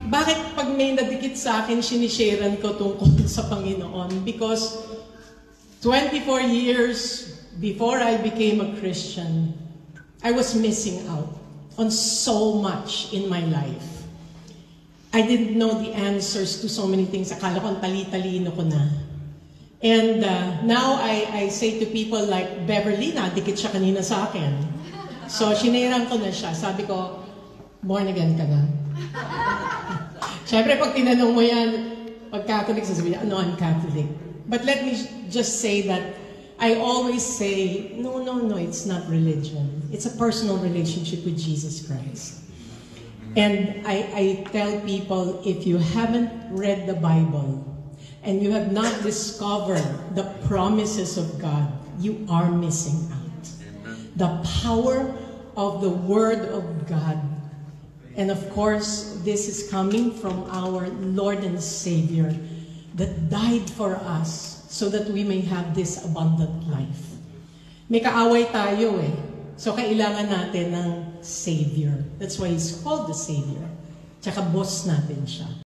bakit pag may nadikit sa akin, sinisharean ko tungkol sa Panginoon? Because 24 years before I became a Christian, I was missing out on so much in my life. I didn't know the answers to so many things. Akala ko tali-talino ko na. And now I say to people like Beverly, nadikit siya kanina sa akin. So, sineran ko na siya. Sabi ko, born again ka na. Siyempre, pag tinanong mo yan, pag Catholic, sasabihin, no, I'm Catholic. But let me just say that I always say, no, it's not religion. It's a personal relationship with Jesus Christ. And I tell people, if you haven't read the Bible, and you have not discovered the promises of God, you are missing out. The power of the Word of God. And of course, this is coming from our Lord and Savior that died for us so that we may have this abundant life. May kaaway tayo eh. So kailangan natin ng Savior. That's why He's called the Savior. Tsaka boss natin siya.